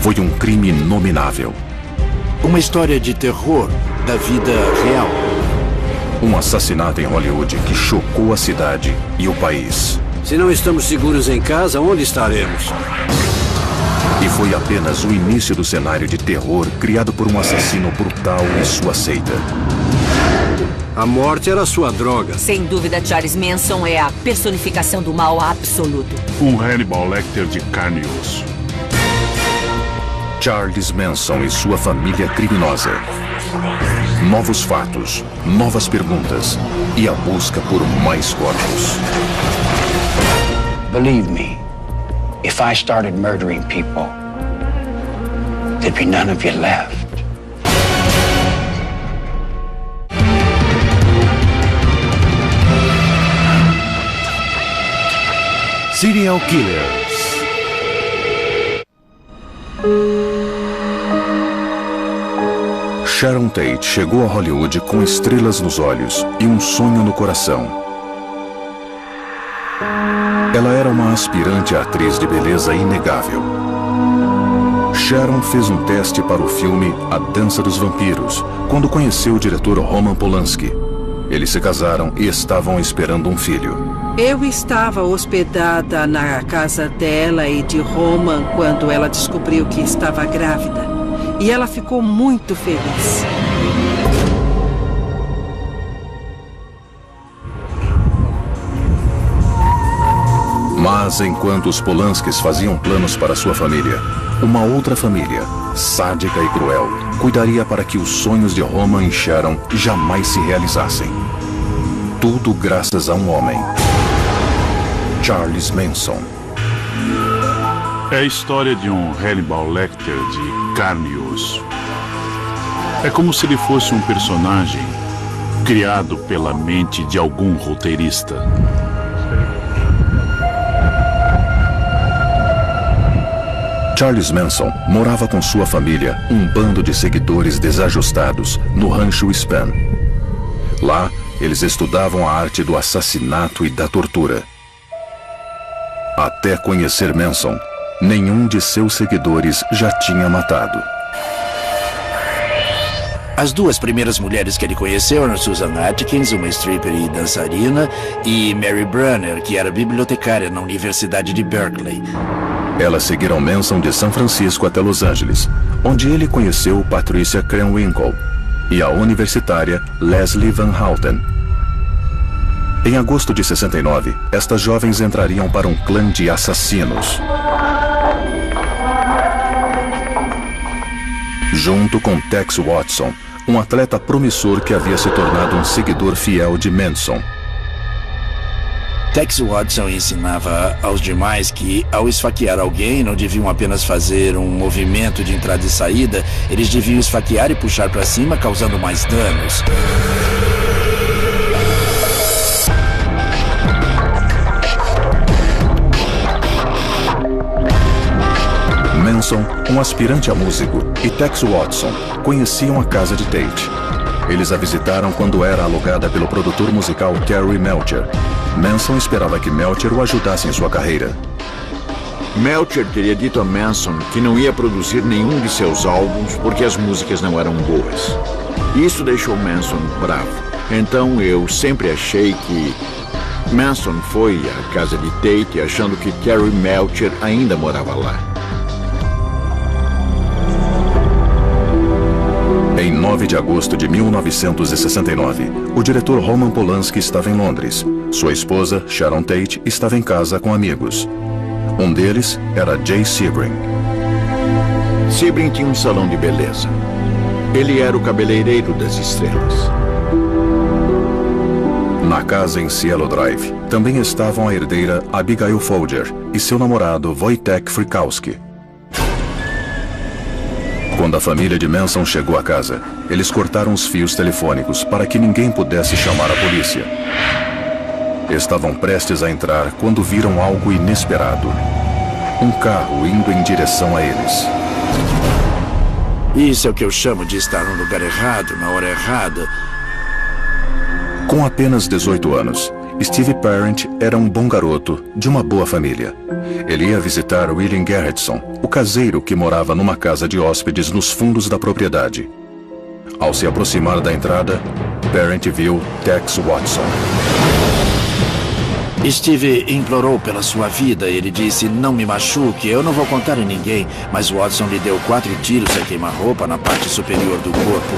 foi um crime inominável. Uma história de terror da vida real. Um assassinato em Hollywood que chocou a cidade e o país. Se não estamos seguros em casa, onde estaremos? E foi apenas o início do cenário de terror criado por um assassino brutal e sua seita. A morte era sua droga. Sem dúvida, Charles Manson é a personificação do mal absoluto. Um Hannibal Lecter de carne e osso. Charles Manson e sua família criminosa. Novos fatos, novas perguntas e a busca por mais corpos. Believe me, if I started murdering people, there'd be none of you left. Serial Killers. Sharon Tate chegou a Hollywood com estrelas nos olhos e um sonho no coração. Ela era uma aspirante atriz de beleza inegável. Sharon fez um teste para o filme A Dança dos Vampiros, quando conheceu o diretor Roman Polanski. Eles se casaram e estavam esperando um filho. Eu estava hospedada na casa dela e de Roman quando ela descobriu que estava grávida. E ela ficou muito feliz. Mas enquanto os Polanskis faziam planos para sua família, uma outra família, sádica e cruel, cuidaria para que os sonhos de Roman e Sharon jamais se realizassem. Tudo graças a um homem. Charles Manson. É a história de um Hannibal Lecter de carne e osso. É como se ele fosse um personagem criado pela mente de algum roteirista. Charles Manson morava com sua família, um bando de seguidores desajustados, no rancho Span. Lá, eles estudavam a arte do assassinato e da tortura. Até conhecer Manson, nenhum de seus seguidores já tinha matado. As duas primeiras mulheres que ele conheceu eram Susan Atkins, uma stripper e dançarina, e Mary Brunner, que era bibliotecária na Universidade de Berkeley. Elas seguiram Manson de São Francisco até Los Angeles, onde ele conheceu Patricia Krenwinkel e a universitária Leslie Van Houten. Em agosto de 69, estas jovens entrariam para um clã de assassinos. Junto com Tex Watson, um atleta promissor que havia se tornado um seguidor fiel de Manson. Tex Watson ensinava aos demais que, ao esfaquear alguém, não deviam apenas fazer um movimento de entrada e saída, eles deviam esfaquear e puxar para cima, causando mais danos. Manson, um aspirante a músico, e Tex Watson conheciam a casa de Tate. Eles a visitaram quando era alugada pelo produtor musical Terry Melcher. Manson esperava que Melcher o ajudasse em sua carreira. Melcher teria dito a Manson que não ia produzir nenhum de seus álbuns porque as músicas não eram boas. Isso deixou Manson bravo. Então eu sempre achei que Manson foi à casa de Tate achando que Terry Melcher ainda morava lá. Em 9 de agosto de 1969, o diretor Roman Polanski estava em Londres. Sua esposa, Sharon Tate, estava em casa com amigos. Um deles era Jay Sebring. Sebring tinha um salão de beleza. Ele era o cabeleireiro das estrelas. Na casa em Cielo Drive, também estavam a herdeira Abigail Folger e seu namorado Wojtek Frykowski. Quando a família de Manson chegou à casa, eles cortaram os fios telefônicos para que ninguém pudesse chamar a polícia. Estavam prestes a entrar quando viram algo inesperado. Um carro indo em direção a eles. Isso é o que eu chamo de estar no lugar errado, na hora errada. Com apenas 18 anos, Steve Parent era um bom garoto, de uma boa família. Ele ia visitar William Garretson, o caseiro que morava numa casa de hóspedes nos fundos da propriedade. Ao se aproximar da entrada, Parent viu Tex Watson. Steve implorou pela sua vida. Ele disse, não me machuque, eu não vou contar a ninguém. Mas Watson lhe deu 4 tiros a queima-roupa na parte superior do corpo.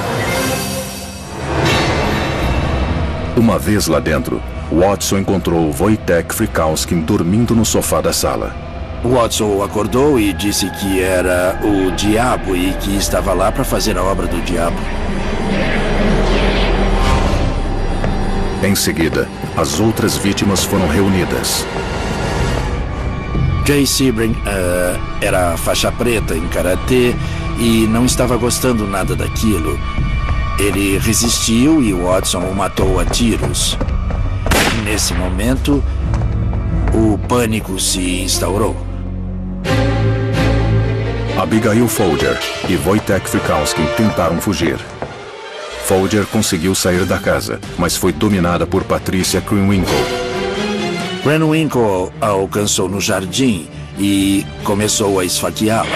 Uma vez lá dentro, Watson encontrou Wojtek Frykowski dormindo no sofá da sala. Watson o acordou e disse que era o diabo e que estava lá para fazer a obra do diabo. Em seguida, as outras vítimas foram reunidas. Jay Sebring era faixa preta em karatê e não estava gostando nada daquilo. Ele resistiu e Watson o matou a tiros. Nesse momento, o pânico se instaurou. Abigail Folger e Wojtek Frykowski tentaram fugir. Folger conseguiu sair da casa, mas foi dominada por Patricia Krenwinkel. Krenwinkel a alcançou no jardim e começou a esfaqueá-la.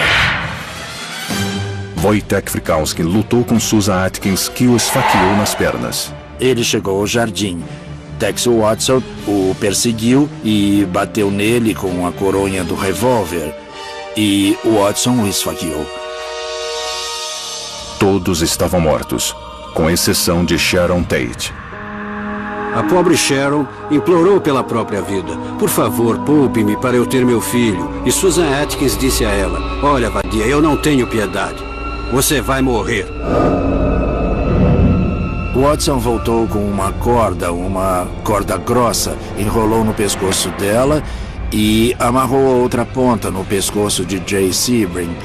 Wojtek Frykowski lutou com Susan Atkins, que o esfaqueou nas pernas. Ele chegou ao jardim. Tex Watson o perseguiu e bateu nele com a coronha do revólver. E Watson o esfaqueou. Todos estavam mortos, com exceção de Sharon Tate. A pobre Sharon implorou pela própria vida. Por favor, poupe-me para eu ter meu filho. E Susan Atkins disse a ela, olha, vadia, eu não tenho piedade. Você vai morrer. Watson voltou com uma corda grossa, enrolou no pescoço dela e amarrou a outra ponta no pescoço de Jay Sebring.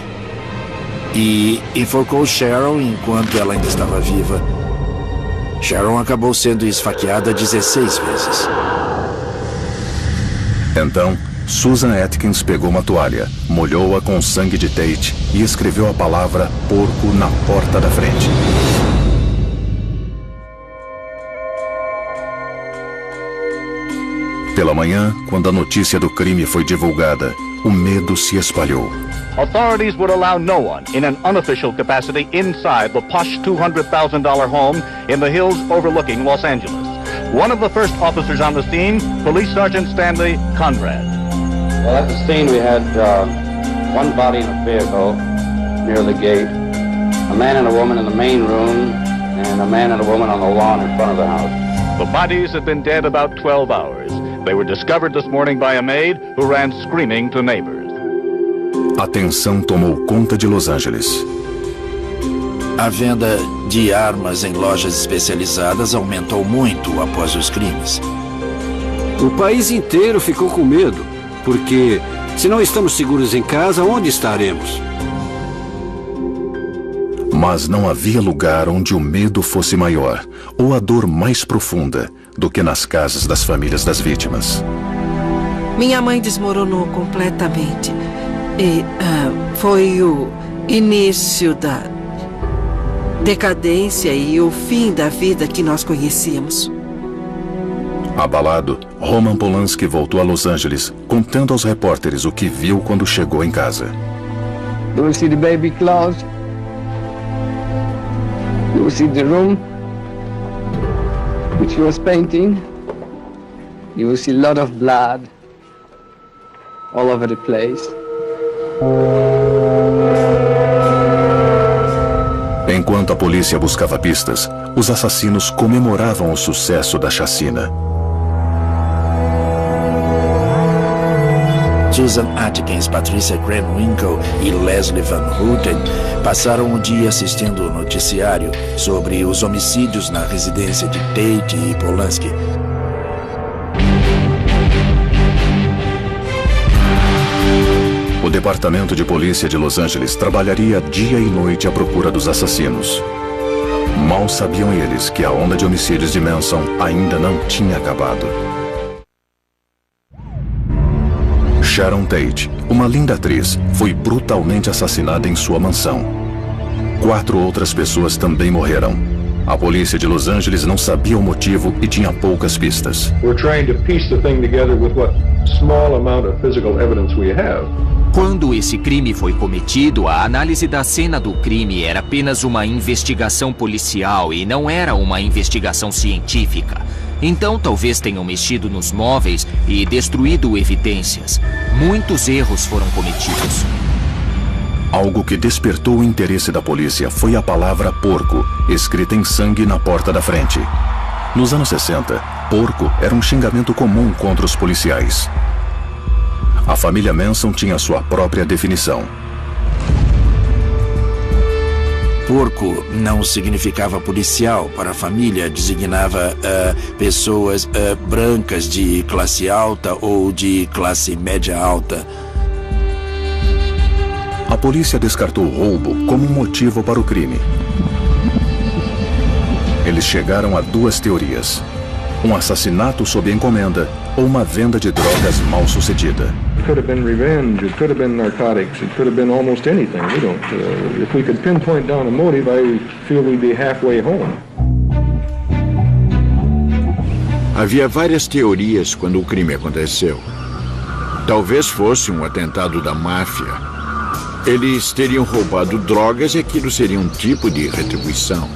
E enforcou Sharon enquanto ela ainda estava viva. Sharon acabou sendo esfaqueada 16 vezes. Então, Susan Atkins pegou uma toalha, molhou-a com o sangue de Tate e escreveu a palavra porco na porta da frente. Pela manhã, quando a notícia do crime foi divulgada, o medo se espalhou. Authorities would allow no one in an unofficial capacity inside the posh $200,000 home in the hills overlooking Los Angeles. One of the first officers on the scene, Police Sergeant Stanley Conrad. Well, at the scene we had one body in a vehicle near the gate, a man and a woman in the main room, and a man and a woman on the lawn in front of the house. The bodies had been dead about 12 hours. They were discovered this morning by a maid who ran screaming to neighbors. A tensão tomou conta de Los Angeles. A venda de armas em lojas especializadas aumentou muito após os crimes. O país inteiro ficou com medo, porque se não estamos seguros em casa, onde estaremos? Mas não havia lugar onde o medo fosse maior, ou a dor mais profunda, do que nas casas das famílias das vítimas. Minha mãe desmoronou completamente. E foi o início da decadência e o fim da vida que nós conhecíamos. Abalado, Roman Polanski voltou a Los Angeles, contando aos repórteres o que viu quando chegou em casa. You will see the baby clothes. You will see the room which he was painting. You will see a lot of blood all over the place. Enquanto a polícia buscava pistas, os assassinos comemoravam o sucesso da chacina. Susan Atkins, Patricia Krenwinkel e Leslie Van Houten passaram o dia assistindo o noticiário sobre os homicídios na residência de Tate e Polanski. O Departamento de Polícia de Los Angeles trabalharia dia e noite à procura dos assassinos. Mal sabiam eles que a onda de homicídios de Manson ainda não tinha acabado. Sharon Tate, uma linda atriz, foi brutalmente assassinada em sua mansão. 4 outras pessoas também morreram. A polícia de Los Angeles não sabia o motivo e tinha poucas pistas. Quando esse crime foi cometido, a análise da cena do crime era apenas uma investigação policial e não era uma investigação científica. Então talvez tenham mexido nos móveis e destruído evidências. Muitos erros foram cometidos. Algo que despertou o interesse da polícia foi a palavra porco, escrita em sangue na porta da frente. Nos anos 60, porco era um xingamento comum contra os policiais. A família Manson tinha sua própria definição. Porco não significava policial. Para a família, designava pessoas brancas de classe alta ou de classe média alta. A polícia descartou o roubo como um motivo para o crime. Eles chegaram a duas teorias: um assassinato sob encomenda ou uma venda de drogas mal sucedida. It could have been revenge, it could have been narcotics, it could have been almost anything. We don't. If we could pinpoint down a motive, I feel we'd be halfway home. Havia várias teorias quando o crime aconteceu. Talvez fosse um atentado da máfia. Eles teriam roubado drogas e aquilo seria um tipo de retribuição.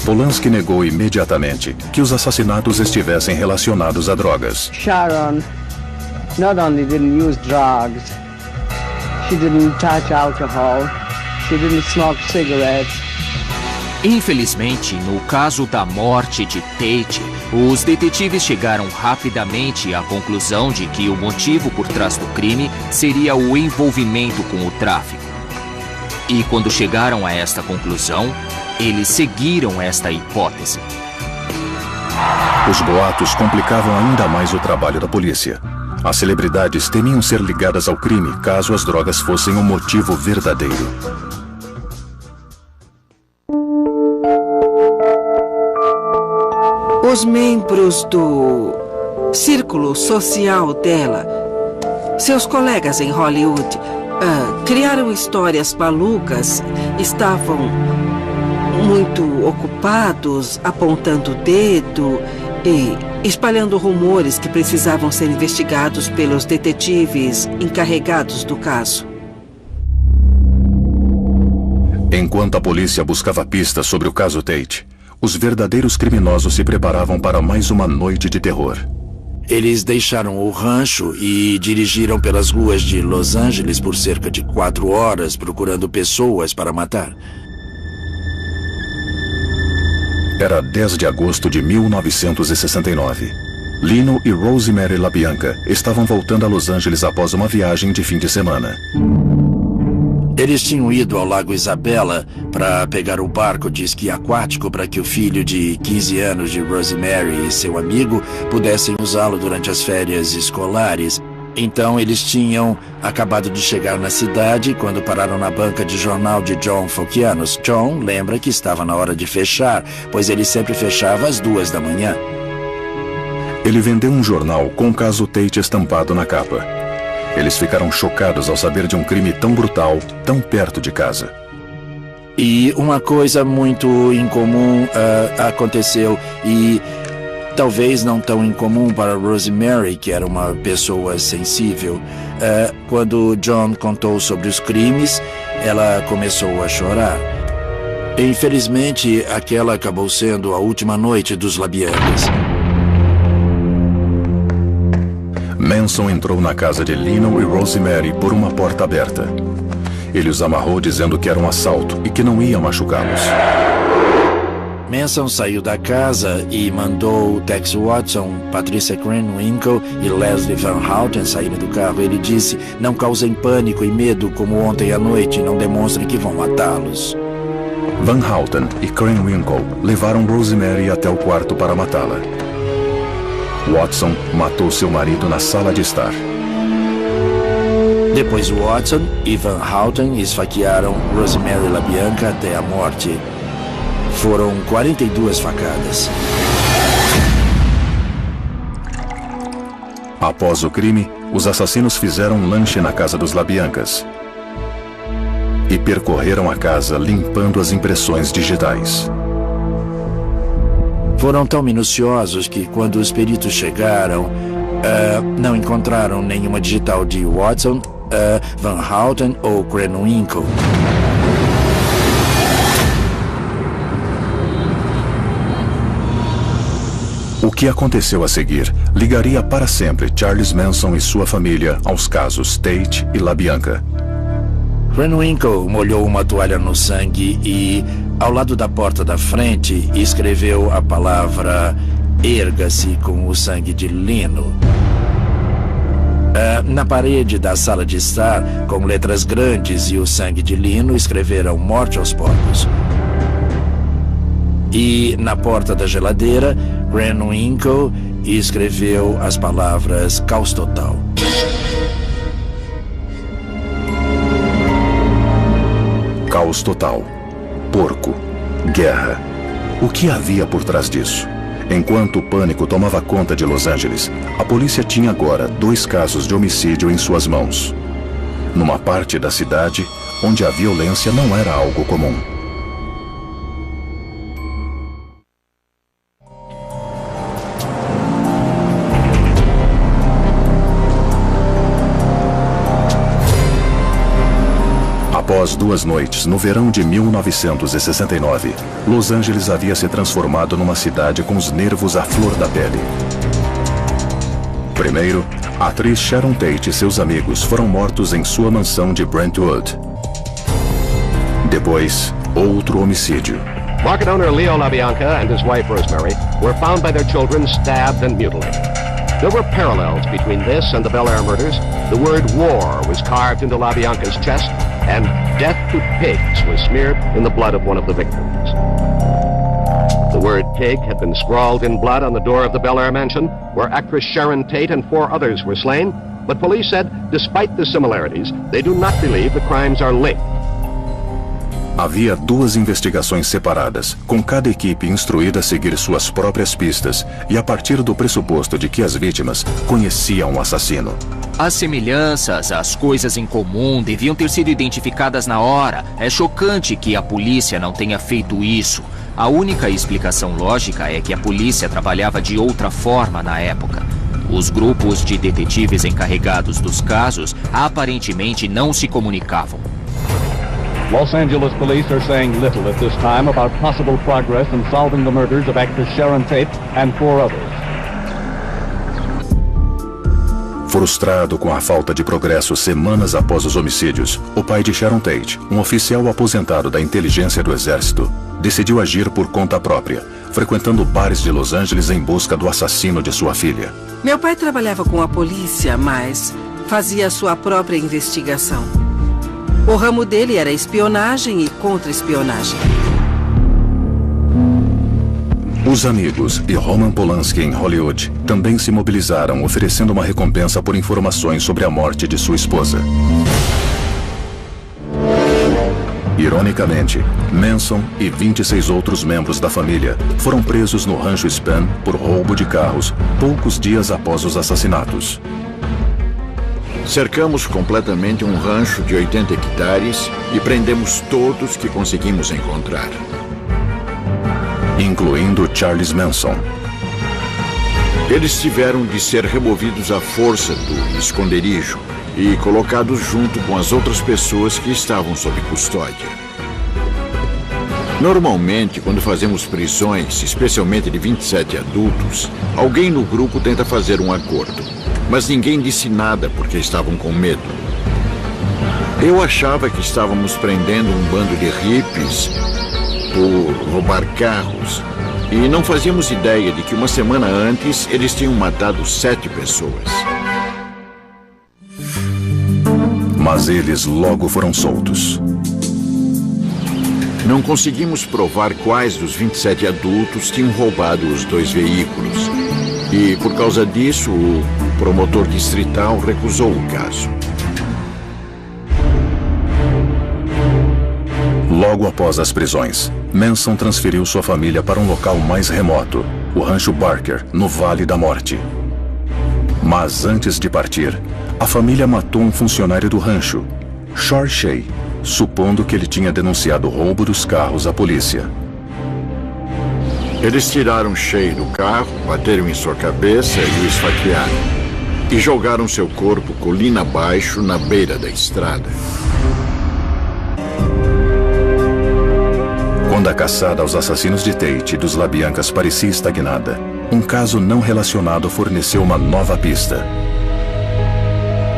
Polanski negou imediatamente que os assassinatos estivessem relacionados a drogas. Sharon not only didn't use drugs, she didn't touch alcohol, she didn't smoke cigarettes. Infelizmente, no caso da morte de Tate, os detetives chegaram rapidamente à conclusão de que o motivo por trás do crime seria o envolvimento com o tráfico. E quando chegaram a esta conclusão, eles seguiram esta hipótese. Os boatos complicavam ainda mais o trabalho da polícia. As celebridades temiam ser ligadas ao crime caso as drogas fossem o motivo verdadeiro. Os membros do círculo social dela, seus colegas em Hollywood, criaram histórias malucas, estavam muito ocupados apontando o dedo e espalhando rumores que precisavam ser investigados pelos detetives encarregados do caso. Enquanto a polícia buscava pistas sobre o caso Tate, os verdadeiros criminosos se preparavam para mais uma noite de terror. Eles deixaram o rancho e dirigiram pelas ruas de Los Angeles por cerca de 4 horas procurando pessoas para matar. Era 10 de agosto de 1969. Lino e Rosemary LaBianca estavam voltando a Los Angeles após uma viagem de fim de semana. Eles tinham ido ao Lago Isabella para pegar o barco de esqui aquático para que o filho de 15 anos de Rosemary e seu amigo pudessem usá-lo durante as férias escolares. Então eles tinham acabado de chegar na cidade quando pararam na banca de jornal de John Foquianos. John lembra que estava na hora de fechar, pois ele sempre fechava às 2 da manhã. Ele vendeu um jornal com o caso Tate estampado na capa. Eles ficaram chocados ao saber de um crime tão brutal, tão perto de casa. E uma coisa muito incomum aconteceu, e talvez não tão incomum para Rosemary, que era uma pessoa sensível. Quando John contou sobre os crimes, ela começou a chorar. Infelizmente, aquela acabou sendo a última noite dos LaBiancas. Manson entrou na casa de Lino e Rosemary por uma porta aberta. Ele os amarrou dizendo que era um assalto e que não ia machucá-los. Manson saiu da casa e mandou Tex Watson, Patricia Krenwinkel e Leslie Van Houten saírem do carro. Ele disse: não causem pânico e medo como ontem à noite, não demonstrem que vão matá-los. Van Houten e Krenwinkel levaram Rosemary até o quarto para matá-la. Watson matou seu marido na sala de estar. Depois Watson e Van Houten esfaquearam Rosemary LaBianca até a morte. Foram 42 facadas. Após o crime, os assassinos fizeram um lanche na casa dos LaBiancas e percorreram a casa limpando as impressões digitais. Foram tão minuciosos que, quando os peritos chegaram, não encontraram nenhuma digital de Watson, Van Houten ou Krenwinkel. O que aconteceu a seguir ligaria para sempre Charles Manson e sua família aos casos Tate e LaBianca. Krenwinkel molhou uma toalha no sangue e, ao lado da porta da frente, escreveu a palavra "erga-se" com o sangue de lino. Na parede da sala de estar, com letras grandes e o sangue de lino, escreveram "morte aos porcos". E na porta da geladeira, Krenwinkel escreveu as palavras "caos total". Caos total. Porco. Guerra. O que havia por trás disso? Enquanto o pânico tomava conta de Los Angeles, a polícia tinha agora 2 casos de homicídio em suas mãos. Numa parte da cidade onde a violência não era algo comum. Após 2 noites, no verão de 1969, Los Angeles havia se transformado numa cidade com os nervos à flor da pele. Primeiro, a atriz Sharon Tate e seus amigos foram mortos em sua mansão de Brentwood. Depois, outro homicídio. Market owner Leo LaBianca and his wife Rosemary were found by their children stabbed and mutilated. There were parallels between this and the Bel Air murders. The word war was carved into LaBianca's chest, and "death to pigs" was smeared in the blood of one of the victims. The word pig had been scrawled in blood on the door of the Bel Air mansion, where actress Sharon Tate and 4 others were slain, but police said, despite the similarities, they do not believe the crimes are linked. Havia 2 investigações separadas, com cada equipe instruída a seguir suas próprias pistas e a partir do pressuposto de que as vítimas conheciam o assassino. As semelhanças, as coisas em comum deviam ter sido identificadas na hora. É chocante que a polícia não tenha feito isso. A única explicação lógica é que a polícia trabalhava de outra forma na época. Os grupos de detetives encarregados dos casos aparentemente não se comunicavam. Los Angeles police are saying little at this time about possible progress in solving the murders of actress Sharon Tate and 4 others. Frustrado com a falta de progresso semanas após os homicídios, o pai de Sharon Tate, um oficial aposentado da inteligência do exército, decidiu agir por conta própria, frequentando bares de Los Angeles em busca do assassino de sua filha. Meu pai trabalhava com a polícia, mas fazia sua própria investigação. O ramo dele era espionagem e contra-espionagem. Os amigos e Roman Polanski em Hollywood também se mobilizaram, oferecendo uma recompensa por informações sobre a morte de sua esposa. Ironicamente, Manson e 26 outros membros da família foram presos no Rancho Span por roubo de carros poucos dias após os assassinatos. Cercamos completamente um rancho de 80 hectares e prendemos todos que conseguimos encontrar. Incluindo Charles Manson. Eles tiveram de ser removidos à força do esconderijo e colocados junto com as outras pessoas que estavam sob custódia. Normalmente, quando fazemos prisões, especialmente de 27 adultos, alguém no grupo tenta fazer um acordo. Mas ninguém disse nada porque estavam com medo. Eu achava que estávamos prendendo um bando de hippies por roubar carros. E não fazíamos ideia de que uma semana antes eles tinham matado 7 pessoas. Mas eles logo foram soltos. Não conseguimos provar quais dos 27 adultos tinham roubado os 2 veículos. E, por causa disso, o promotor distrital recusou o caso. Logo após as prisões, Manson transferiu sua família para um local mais remoto, o Rancho Barker, no Vale da Morte. Mas antes de partir, a família matou um funcionário do rancho, Shar Shea, supondo que ele tinha denunciado o roubo dos carros à polícia. Eles tiraram Shay do carro, bateram em sua cabeça e o esfaquearam. E jogaram seu corpo colina abaixo na beira da estrada. Quando a caçada aos assassinos de Tate e dos LaBiancas parecia estagnada, um caso não relacionado forneceu uma nova pista.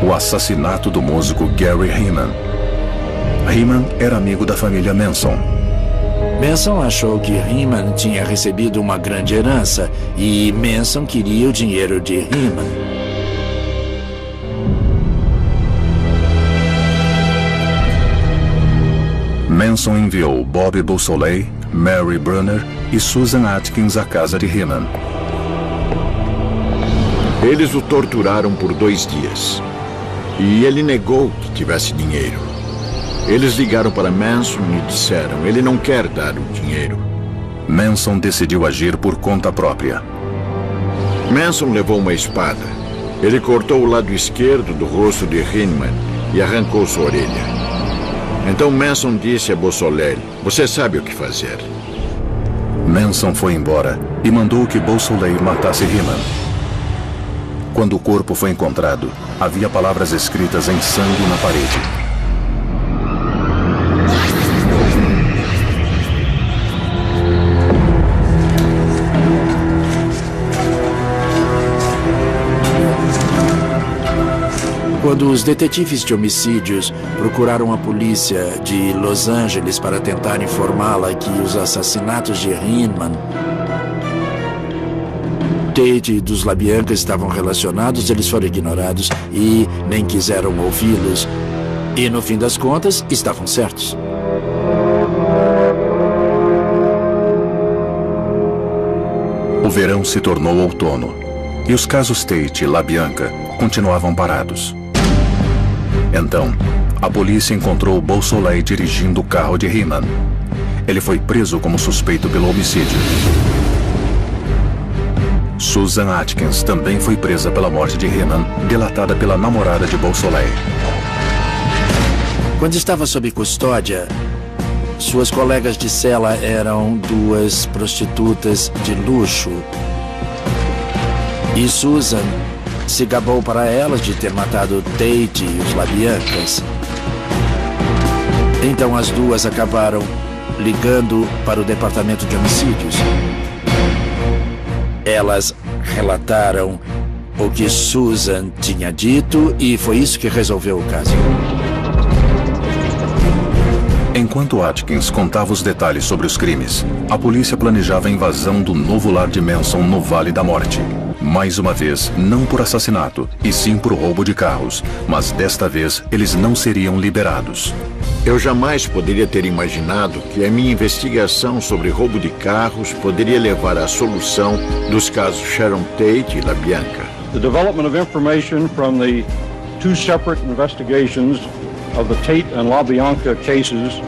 O assassinato do músico Gary Heeman. Heeman era amigo da família Manson. Manson achou que Heeman tinha recebido uma grande herança e Manson queria o dinheiro de Heeman. Manson enviou Bobby Beausoleil, Mary Brunner e Susan Atkins à casa de Heeman. Eles o torturaram por 2 dias. E ele negou que tivesse dinheiro. Eles ligaram para Manson e disseram: ele não quer dar o dinheiro. Manson decidiu agir por conta própria. Manson levou uma espada. Ele cortou o lado esquerdo do rosto de Heeman e arrancou sua orelha. Então Manson disse a Beausoleil: você sabe o que fazer. Manson foi embora e mandou que Beausoleil matasse Heeman. Quando o corpo foi encontrado, havia palavras escritas em sangue na parede. Quando os detetives de homicídios procuraram a polícia de Los Angeles para tentar informá-la que os assassinatos de Heeman, Tate e dos LaBiancas estavam relacionados, eles foram ignorados e nem quiseram ouvi-los. E, no fim das contas, estavam certos. O verão se tornou outono e os casos Tate e LaBianca continuavam parados. Então, a polícia encontrou Beausoleil dirigindo o carro de Heeman. Ele foi preso como suspeito pelo homicídio. Susan Atkins também foi presa pela morte de Heeman, delatada pela namorada de Beausoleil. Quando estava sob custódia, suas colegas de cela eram 2 prostitutas de luxo. E Susan se gabou para elas de ter matado Tate e os LaBiancas. Então as 2 acabaram ligando para o departamento de homicídios. Elas relataram o que Susan tinha dito e foi isso que resolveu o caso. Enquanto Atkins contava os detalhes sobre os crimes, a polícia planejava a invasão do novo lar de Manson no Vale da Morte. Mais uma vez, não por assassinato, e sim por roubo de carros, mas desta vez eles não seriam liberados. Eu jamais poderia ter imaginado que a minha investigação sobre roubo de carros poderia levar à solução dos casos Sharon Tate e LaBianca. The development of information from the 2 separate investigations of the Tate and LaBianca cases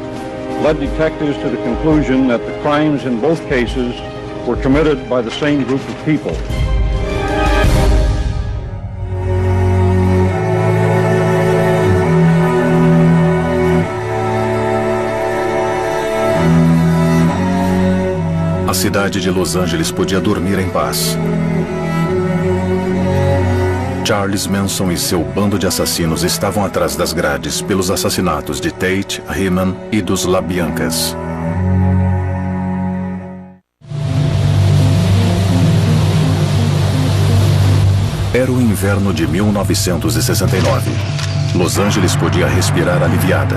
led detectives to the conclusion that the crimes in both cases were committed by the same group of people. A cidade de Los Angeles podia dormir em paz. Charles Manson e seu bando de assassinos estavam atrás das grades pelos assassinatos de Tate, Heeman e dos LaBiancas. Era o inverno de 1969. Los Angeles podia respirar aliviada.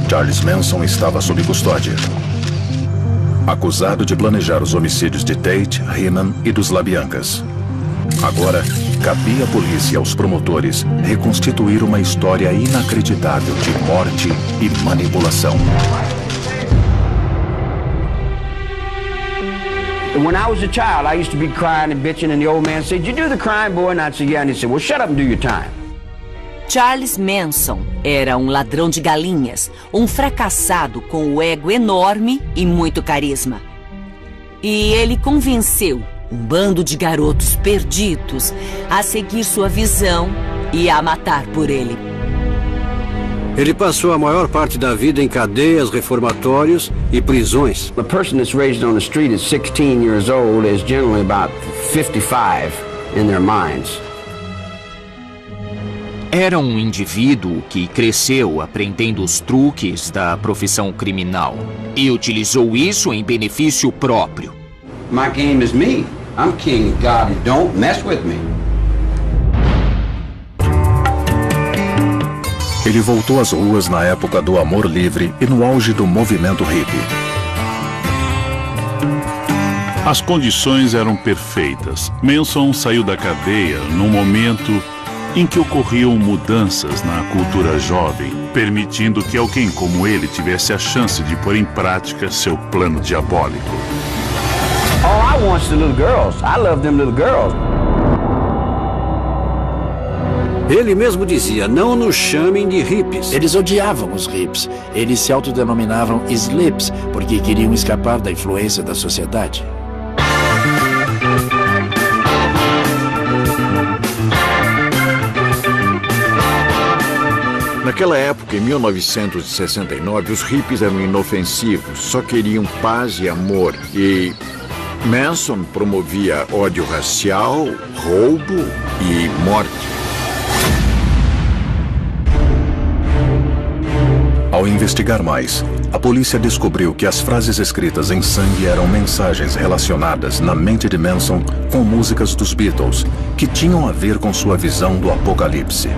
Charles Manson estava sob custódia. Acusado de planejar os homicídios de Tate, Heeman e dos LaBiancas. Agora, cabia à polícia e aos promotores reconstituir uma história inacreditável de morte e manipulação. When I was a child, I used to be crying and bitching, and the old man said, "You do the crime, boy?" And I'd say, "Yeah." And he said, "Well, shut up and do your time." Charles Manson era um ladrão de galinhas, um fracassado com o ego enorme e muito carisma. E ele convenceu um bando de garotos perdidos a seguir sua visão e a matar por ele. Ele passou a maior parte da vida em cadeias, reformatórios e prisões. The person that's raised on the street at 16 years old is generally about 55 in their minds. Era um indivíduo que cresceu aprendendo os truques da profissão criminal e utilizou isso em benefício próprio. My game is me. I'm king of God and don't mess with me. Ele voltou às ruas na época do amor livre e no auge do movimento hippie. As condições eram perfeitas. Manson saiu da cadeia num momento em que ocorriam mudanças na cultura jovem, permitindo que alguém como ele tivesse a chance de pôr em prática seu plano diabólico. All I want is the little girls. I love them little girls. Ele mesmo dizia, não nos chamem de hippies. Eles odiavam os hippies. Eles se autodenominavam slips, porque queriam escapar da influência da sociedade. Naquela época, em 1969, os hippies eram inofensivos, só queriam paz e amor. E Manson promovia ódio racial, roubo e morte. Ao investigar mais, a polícia descobriu que as frases escritas em sangue eram mensagens relacionadas na mente de Manson com músicas dos Beatles, que tinham a ver com sua visão do apocalipse.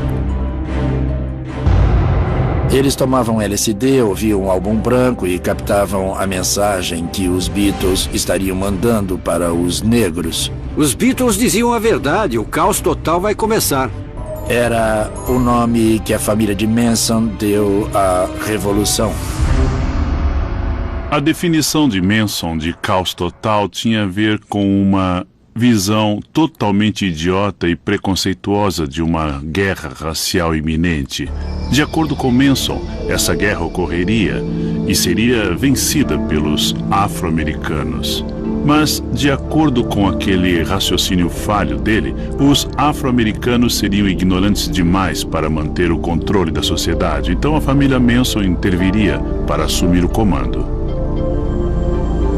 Eles tomavam LSD, ouviam um álbum branco e captavam a mensagem que os Beatles estariam mandando para os negros. Os Beatles diziam a verdade, o caos total vai começar. Era o nome que a família de Manson deu à revolução. A definição de Manson de caos total tinha a ver com uma visão totalmente idiota e preconceituosa de uma guerra racial iminente. De acordo com Manson, essa guerra ocorreria e seria vencida pelos afro-americanos. Mas, de acordo com aquele raciocínio falho dele, os afro-americanos seriam ignorantes demais para manter o controle da sociedade. Então a família Manson interviria para assumir o comando.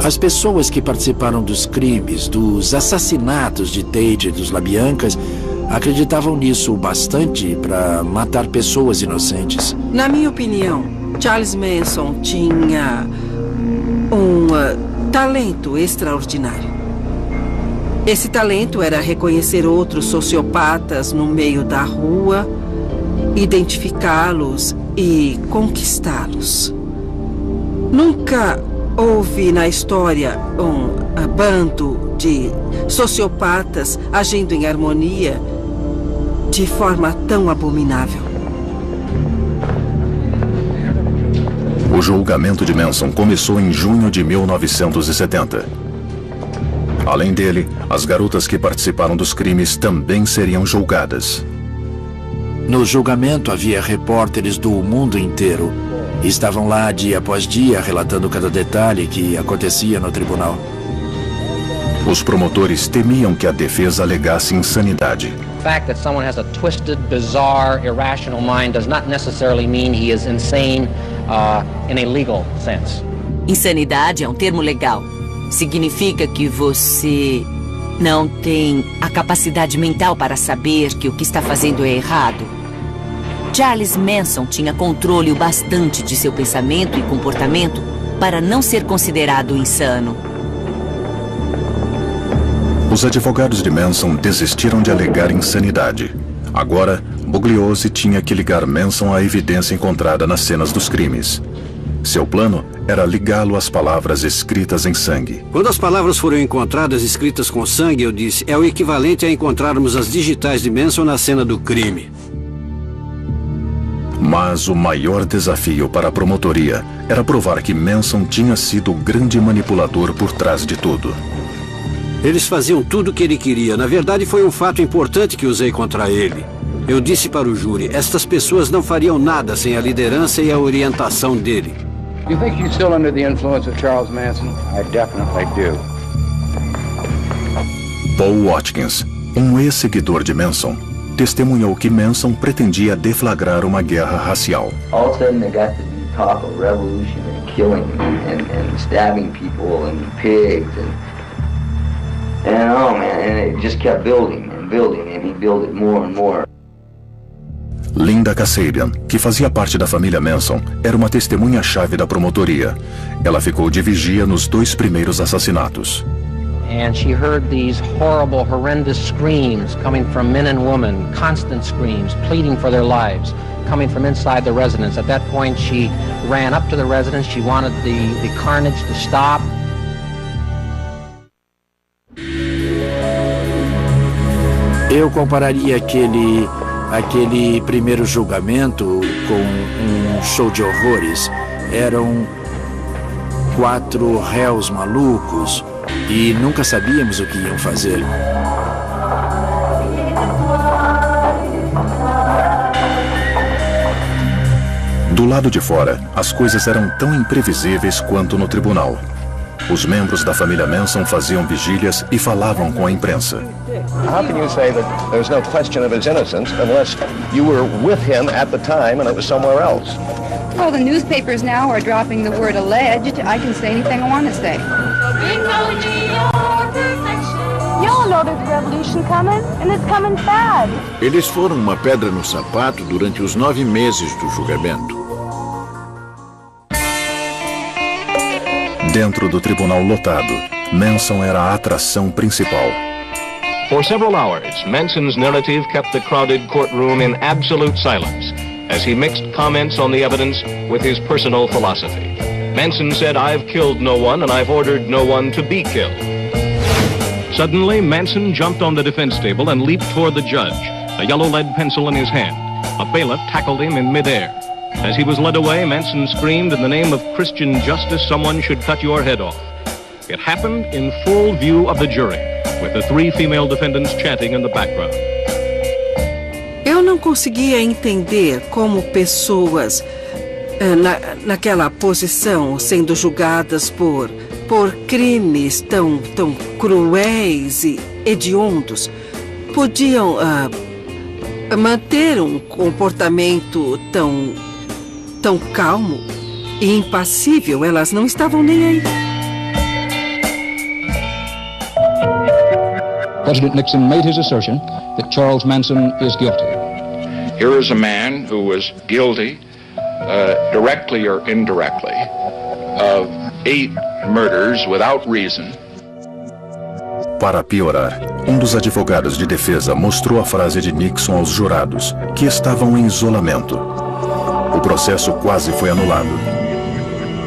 As pessoas que participaram dos crimes, dos assassinatos de Tate e dos LaBiancas, acreditavam nisso bastante para matar pessoas inocentes. Na minha opinião, Charles Manson tinha um talento extraordinário. Esse talento era reconhecer outros sociopatas no meio da rua, identificá-los e conquistá-los. Nunca houve na história um bando de sociopatas agindo em harmonia de forma tão abominável. O julgamento de Manson começou em junho de 1970. Além dele, as garotas que participaram dos crimes também seriam julgadas. No julgamento havia repórteres do mundo inteiro. Estavam lá dia após dia relatando cada detalhe que acontecia no tribunal. Os promotores temiam que a defesa alegasse insanidade. The fact that someone has a twisted, bizarre, irrational mind does not necessarily mean he is insane in a legal sense. Insanidade é um termo legal. Significa que você não tem a capacidade mental para saber que o que está fazendo é errado. Charles Manson tinha controle o bastante de seu pensamento e comportamento para não ser considerado insano. Os advogados de Manson desistiram de alegar insanidade. Agora, Bugliosi tinha que ligar Manson à evidência encontrada nas cenas dos crimes. Seu plano era ligá-lo às palavras escritas em sangue. Quando as palavras foram encontradas escritas com sangue, eu disse, é o equivalente a encontrarmos as digitais de Manson na cena do crime. Mas o maior desafio para a promotoria era provar que Manson tinha sido o grande manipulador por trás de tudo. Eles faziam tudo o que ele queria. Na verdade, foi um fato importante que usei contra ele. Eu disse para o júri, estas pessoas não fariam nada sem a liderança e a orientação dele. Do you think you're still under the influence of Charles Manson? I definitely do. Paul Watkins, um ex-seguidor de Manson, testemunhou que Manson pretendia deflagrar uma guerra racial. All of a sudden, they got to be talk of revolution and killing and stabbing people and pigs and oh man, and it just kept building and building, and he built it more and more. Linda Kasabian, que fazia parte da família Manson, era uma testemunha-chave da promotoria. Ela ficou de vigia nos 2 primeiros assassinatos. And she heard these horrible, horrendous screams coming from men and women, constant screams, pleading for their lives, coming from inside the residence. At that point, she ran up to the residence. She wanted the carnage to stop. Eu compararia aquele primeiro julgamento com um show de horrores. Eram 4 réus malucos e nunca sabíamos o que iam fazer. Do lado de fora, as coisas eram tão imprevisíveis quanto no tribunal. Os membros da família Manson faziam vigílias e falavam com a imprensa. How can you say that there's no question of his innocence unless you were with him at the time and it was somewhere else? Well, the newspapers now are dropping the word alleged. I can say anything I want to say. Y'all know there's a revolution coming, and it's coming fast. Eles foram uma pedra no sapato durante os 9 meses do julgamento. Dentro do tribunal lotado, Manson era a atração principal. For several hours, Manson's narrative kept the crowded courtroom in absolute silence as he mixed comments on the evidence with his personal philosophy. Manson said, "I've killed no one and I've ordered no one to be killed." Suddenly, Manson jumped on the defense table and leaped toward the judge, a yellow lead pencil in his hand. A bailiff tackled him in midair. As he was led away, Manson screamed, "In the name of Christian justice, someone should cut your head off." It happened in full view of the jury, with the 3 female defendants chanting in the background. Eu não conseguia entender como pessoas naquela posição, sendo julgadas por crimes tão cruéis e hediondos, podiam manter um comportamento tão calmo e impassível. Elas não estavam nem aí. President Nixon made his assertion that Charles Manson is guilty. Here is a man who was guilty, directly or indirectly, of 8 murders without reason. Para piorar, um dos advogados de defesa mostrou a frase de Nixon aos jurados, que estavam em isolamento. O processo quase foi anulado.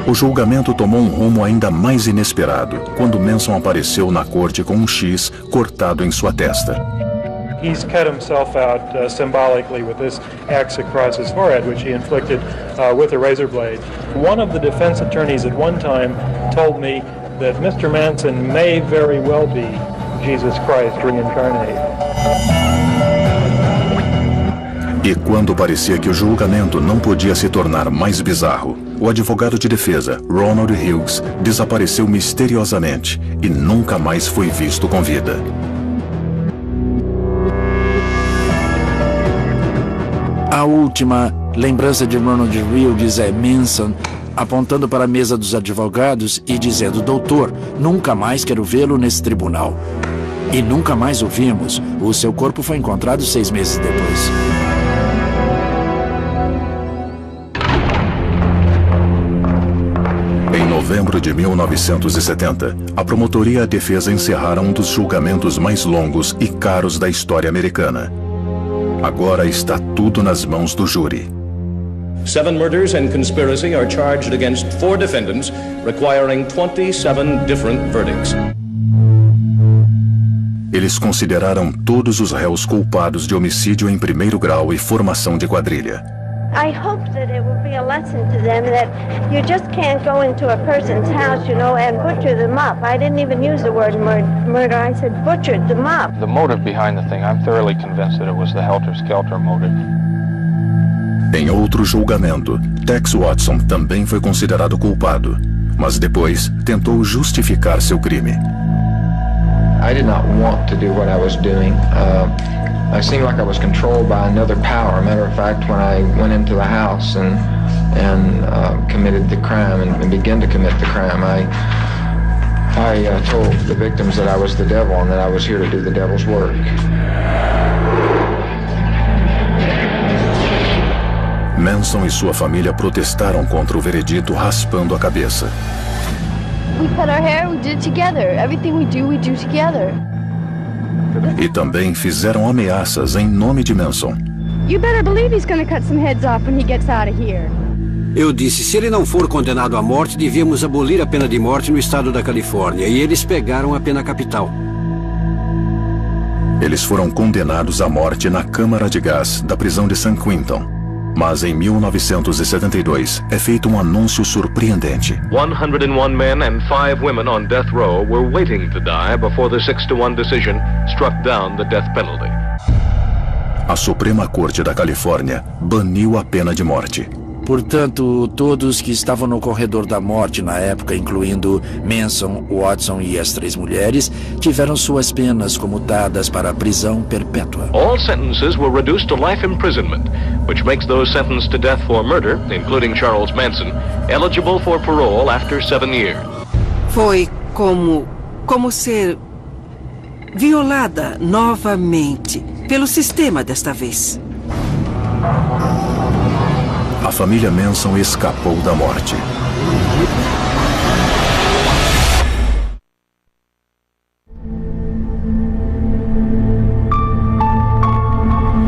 O julgamento tomou um rumo ainda mais inesperado quando Manson apareceu na corte com um X cortado em sua testa. He's cut himself out symbolically with this X across his forehead, which he inflicted with a razor blade. One of the defense attorneys at one time told me that Mr. Manson may very well be Jesus Christ reincarnated. E quando parecia que o julgamento não podia se tornar mais bizarro, o advogado de defesa, Ronald Hughes, desapareceu misteriosamente e nunca mais foi visto com vida. A última lembrança de Ronald Hughes é Manson apontando para a mesa dos advogados e dizendo: "Doutor, nunca mais quero vê-lo nesse tribunal." E nunca mais o vimos. O seu corpo foi encontrado 6 meses depois. Em novembro de 1970, a promotoria e a defesa encerraram um dos julgamentos mais longos e caros da história americana. Agora está tudo nas mãos do júri. 7 murders and conspiracy are charged against 4 defendants, requiring 27 different verdicts. Eles consideraram todos os réus culpados de homicídio em 1º grau e formação de quadrilha. I hope that it will be a lesson to them that you just can't go into a person's house, and butcher them up. I didn't even use the word murder. I said butchered them up. The motive behind the thing, I'm thoroughly convinced that it was the helter-skelter motive. Em outro julgamento, Tex Watson também foi considerado culpado, mas depois tentou justificar seu crime. I did not want to do what I was doing. I seemed like I was controlled by another power. Matter of fact, when I went into the house and committed the crime and began to commit the crime, I told the victims that I was the devil and that I was here to do the devil's work. Manson e sua família protestaram contra o veredito raspando a cabeça. We cut our hair, we did it together. Everything we do together. E também fizeram ameaças em nome de Manson. You better believe he's gonna cut some heads off when he gets out of here. Eu disse, se ele não for condenado à morte, devíamos abolir a pena de morte no estado da Califórnia. E eles pegaram a pena capital. Eles foram condenados à morte na câmara de gás da prisão de San Quentin. Mas em 1972 é feito um anúncio surpreendente. 101 men and 5 women on death row were waiting to die before the 6-1 decision struck down the death penalty. A Suprema Corte da Califórnia baniu a pena de morte. Portanto, todos que estavam no corredor da morte na época, incluindo Manson, Watson e as 3 mulheres, tiveram suas penas comutadas para a prisão perpétua. All sentences were reduced to life imprisonment, which makes those sentenced to death for murder, including Charles Manson, eligible for parole after 7 years. Foi como ser violada novamente pelo sistema desta vez. A família Manson escapou da morte.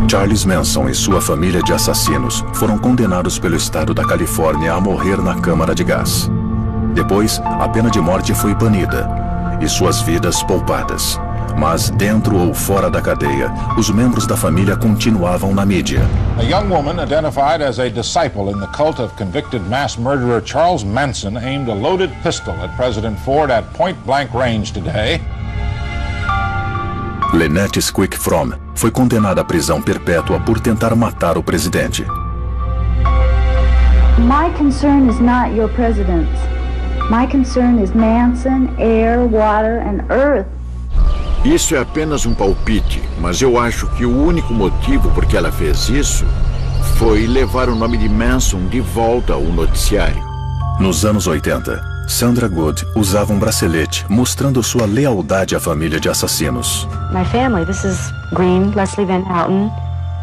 Charles Manson e sua família de assassinos foram condenados pelo estado da Califórnia a morrer na câmara de gás. Depois, a pena de morte foi banida e suas vidas poupadas. Mas dentro ou fora da cadeia, os membros da família continuavam na mídia. A young woman identified as a disciple in the cult of convicted mass murderer Charles Manson aimed a loaded pistol at President Ford at point-blank range today. Lynette Squick Fromm foi condenada à prisão perpétua por tentar matar o presidente. My concern is not your president. My concern is Manson, air, water and earth. Isso é apenas um palpite, mas eu acho que o único motivo por que ela fez isso foi levar o nome de Manson de volta ao noticiário. Nos anos 80, Sandra Good usava um bracelete mostrando sua lealdade à família de assassinos. My family, this is green, Leslie Van Houten,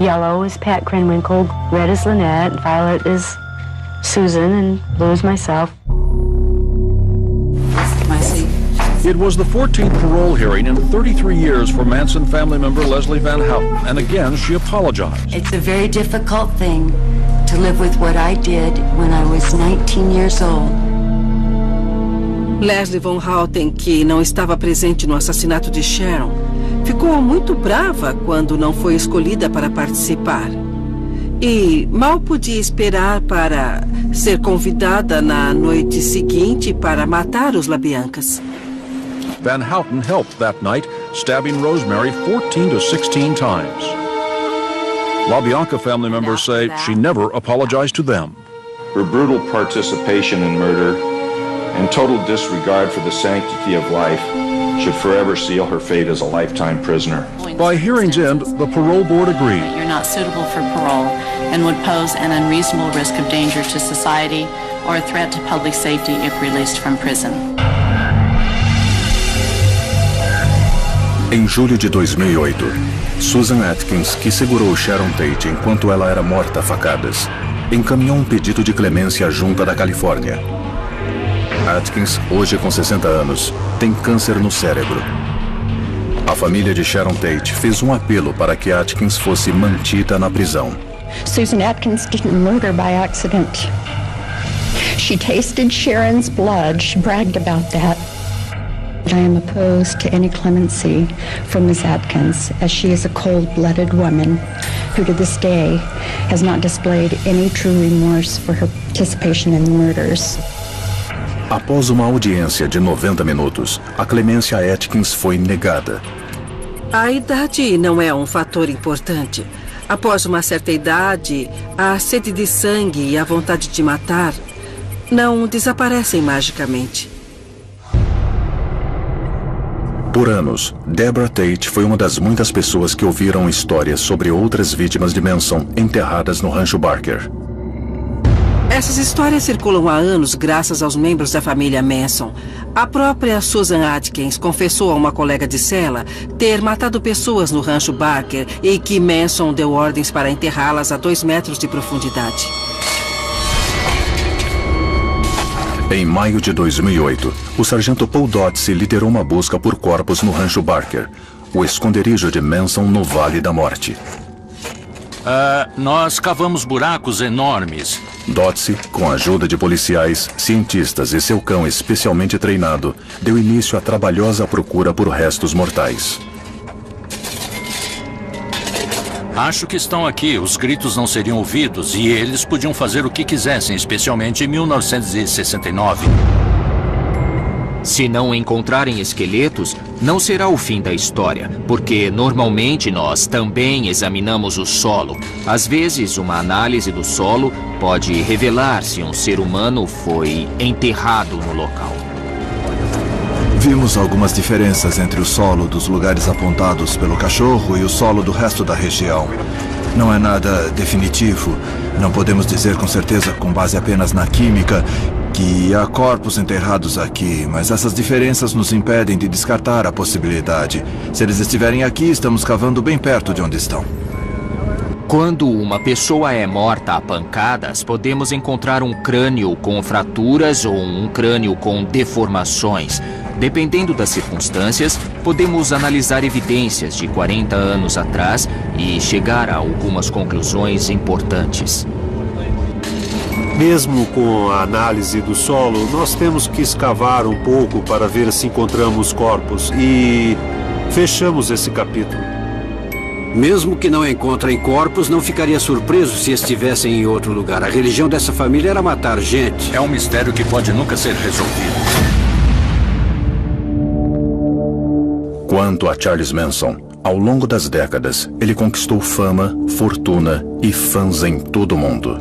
yellow is Pat Krenwinkel, red is Lynette, violet is Susan, and blue is myself. It was the 14th parole hearing in 33 years for Manson family member Leslie Van Houten, and again she apologized. It's a very difficult thing to live with what I did when I was 19 years old. Leslie Van Houten, que não estava presente no assassinato de Sharon, ficou muito brava quando não foi escolhida para participar. E mal podia esperar para ser convidada na noite seguinte para matar os LaBiancas. Van Houten helped that night, stabbing Rosemary 14 to 16 times. LaBianca family members say she never apologized to them. Her brutal participation in murder and total disregard for the sanctity of life should forever seal her fate as a lifetime prisoner. By hearing's end, the parole board agreed. You're not suitable for parole and would pose an unreasonable risk of danger to society or a threat to public safety if released from prison. Em julho de 2008, Susan Atkins, que segurou Sharon Tate enquanto ela era morta a facadas, encaminhou um pedido de clemência à Junta da Califórnia. Atkins, hoje com 60 anos, tem câncer no cérebro. A família de Sharon Tate fez um apelo para que Atkins fosse mantida na prisão. Susan Atkins didn't murder by accident. She tasted Sharon's blood. She bragged about that. I am opposed to any clemency for Ms. Atkins, as she is a cold-blooded woman who to this day has not displayed any true remorse for her participation in the murders. Após uma audiência de 90 minutos, a clemência a Atkins foi negada. A idade não é um fator importante. Após uma certa idade, a sede de sangue e a vontade de matar não desaparecem magicamente. Por anos, Deborah Tate foi uma das muitas pessoas que ouviram histórias sobre outras vítimas de Manson enterradas no Rancho Barker. Essas histórias circulam há anos graças aos membros da família Manson. A própria Susan Atkins confessou a uma colega de cela ter matado pessoas no Rancho Barker e que Manson deu ordens para enterrá-las a 2 metros de profundidade. Em maio de 2008, o sargento Paul Dotsey liderou uma busca por corpos no Rancho Barker, o esconderijo de Manson no Vale da Morte. Nós cavamos buracos enormes. Dotsey, com a ajuda de policiais, cientistas e seu cão especialmente treinado, deu início à trabalhosa procura por restos mortais. Acho que estão aqui. Os gritos não seriam ouvidos e eles podiam fazer o que quisessem, especialmente em 1969. Se não encontrarem esqueletos, não será o fim da história, porque normalmente nós também examinamos o solo. Às vezes, uma análise do solo pode revelar se um ser humano foi enterrado no local. Vimos algumas diferenças entre o solo dos lugares apontados pelo cachorro e o solo do resto da região. Não é nada definitivo. Não podemos dizer com certeza, com base apenas na química, que há corpos enterrados aqui, mas essas diferenças nos impedem de descartar a possibilidade. Se eles estiverem aqui, estamos cavando bem perto de onde estão. Quando uma pessoa é morta a pancadas, podemos encontrar um crânio com fraturas ou um crânio com deformações. Dependendo das circunstâncias, podemos analisar evidências de 40 anos atrás e chegar a algumas conclusões importantes. Mesmo com a análise do solo, nós temos que escavar um pouco para ver se encontramos corpos e fechamos esse capítulo. Mesmo que não encontrem corpos, não ficaria surpreso se estivessem em outro lugar. A religião dessa família era matar gente. É um mistério que pode nunca ser resolvido. Quanto a Charles Manson, ao longo das décadas, ele conquistou fama, fortuna e fãs em todo o mundo.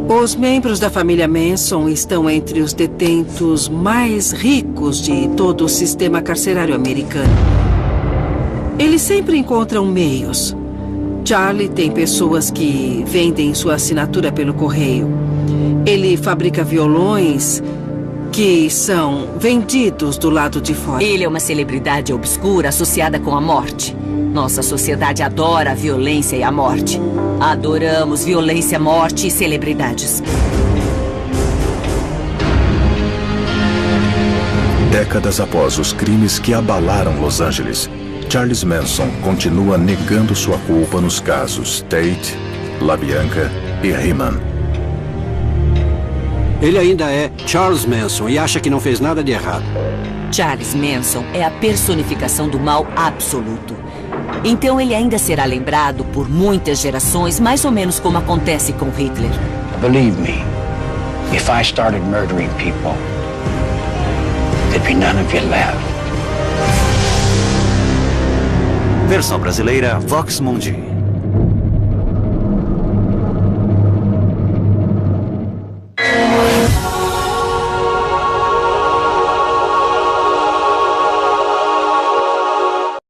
Os membros da família Manson estão entre os detentos mais ricos de todo o sistema carcerário americano. Eles sempre encontram meios. Charlie tem pessoas que vendem sua assinatura pelo correio. Ele fabrica violões que são vendidos do lado de fora. Ele é uma celebridade obscura associada com a morte. Nossa sociedade adora a violência e a morte. Adoramos violência, morte e celebridades. Décadas após os crimes que abalaram Los Angeles, Charles Manson continua negando sua culpa nos casos Tate, LaBianca e Riemann. Ele ainda é Charles Manson e acha que não fez nada de errado. Charles Manson é a personificação do mal absoluto. Então ele ainda será lembrado por muitas gerações, mais ou menos como acontece com Hitler. Believe me, if I started murdering people, there'd be none of you left. Versão brasileira, Vox Mundi.